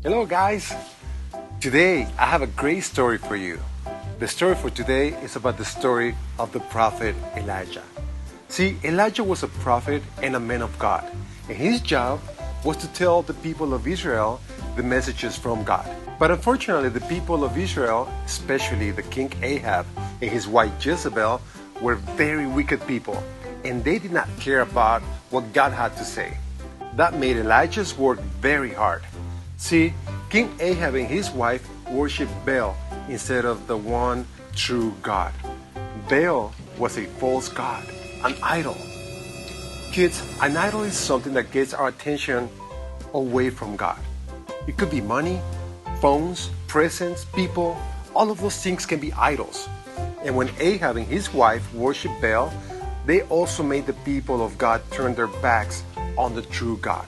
Hello guys! Today I have a great story for you. The story for today is about the story of the prophet Elijah. See, Elijah was a prophet and a man of God, and his job was to tell the people of Israel the messages from God. But unfortunately, the people of Israel, especially the king Ahab and his wife Jezebel, were very wicked people, and they did not care about what God had to say. That made Elijah's work very hard. See, King Ahab and his wife worshiped Baal instead of the one true God. Baal was a false god, an idol. Kids, an idol is something that gets our attention away from God. It could be money, phones, presents, people. All of those things can be idols. And when Ahab and his wife worshiped Baal, they also made the people of God turn their backs on the true God.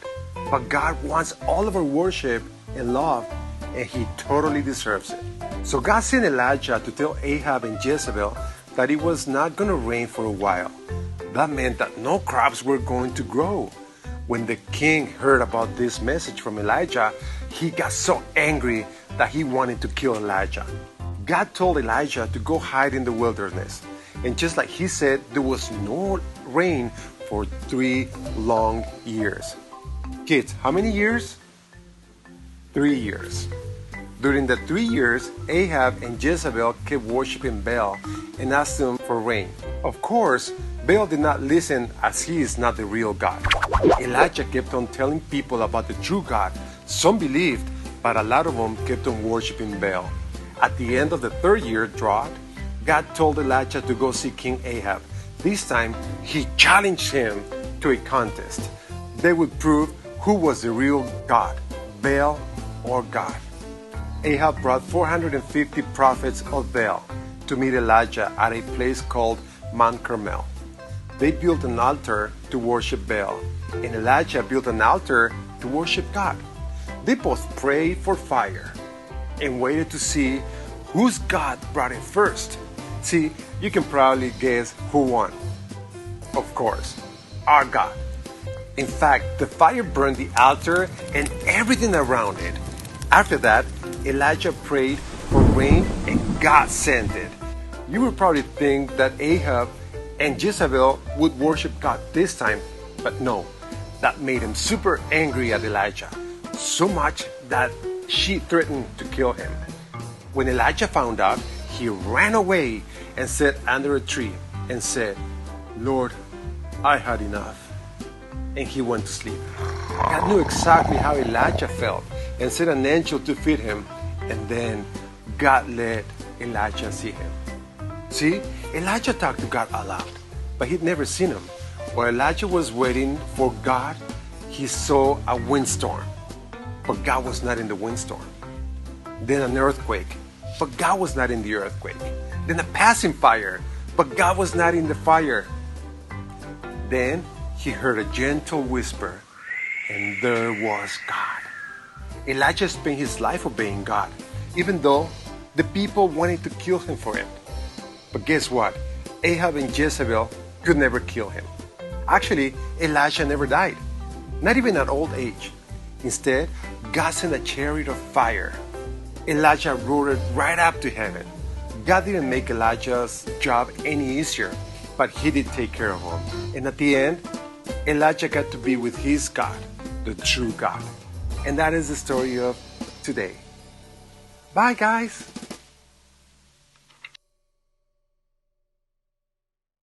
But God wants all of our worship and love, and He totally deserves it. So God sent Elijah to tell Ahab and Jezebel that it was not going to rain for a while. That meant that no crops were going to grow. When the king heard about this message from Elijah, he got so angry that he wanted to kill Elijah. God told Elijah to go hide in the wilderness. And just like he said, there was no rain for 3 long years. Kids, how many years? 3 years. During the 3 years, Ahab and Jezebel kept worshiping Baal and asked him for rain. Of course, Baal did not listen, as he is not the real God. Elijah kept on telling people about the true God. Some believed, but a lot of them kept on worshiping Baal. At the end of the 3rd year drought, God told Elijah to go see King Ahab. This time, he challenged him to a contest. They would prove who was the real God, Baal or God. Ahab brought 450 prophets of Baal to meet Elijah at a place called Mount Carmel. They built an altar to worship Baal, and Elijah built an altar to worship God. They both prayed for fire and waited to see whose God brought it first. See, you can probably guess who won. Of course, our God. In fact, the fire burned the altar and everything around it. After that, Elijah prayed for rain and God sent it. You would probably think that Ahab and Jezebel would worship God this time, but no. That made him super angry at Elijah, so much that she threatened to kill him. When Elijah found out, he ran away and sat under a tree and said, "Lord, I had enough." And he went to sleep. God knew exactly how Elijah felt and sent an angel to feed him, and then God let Elijah see him. See, Elijah talked to God a lot, but he'd never seen him. While Elijah was waiting for God, he saw a windstorm, but God was not in the windstorm. Then an earthquake, but God was not in the earthquake. Then a passing fire, but God was not in the fire. Then he heard a gentle whisper, and there was God. Elijah spent his life obeying God, even though the people wanted to kill him for it. But guess what? Ahab and Jezebel could never kill him. Actually, Elijah never died, not even at old age. Instead, God sent a chariot of fire. Elijah rode it right up to heaven. God didn't make Elijah's job any easier, but He did take care of him. And at the end, Elijah got to be with his God, the true God. And that is the story of today. Bye, guys.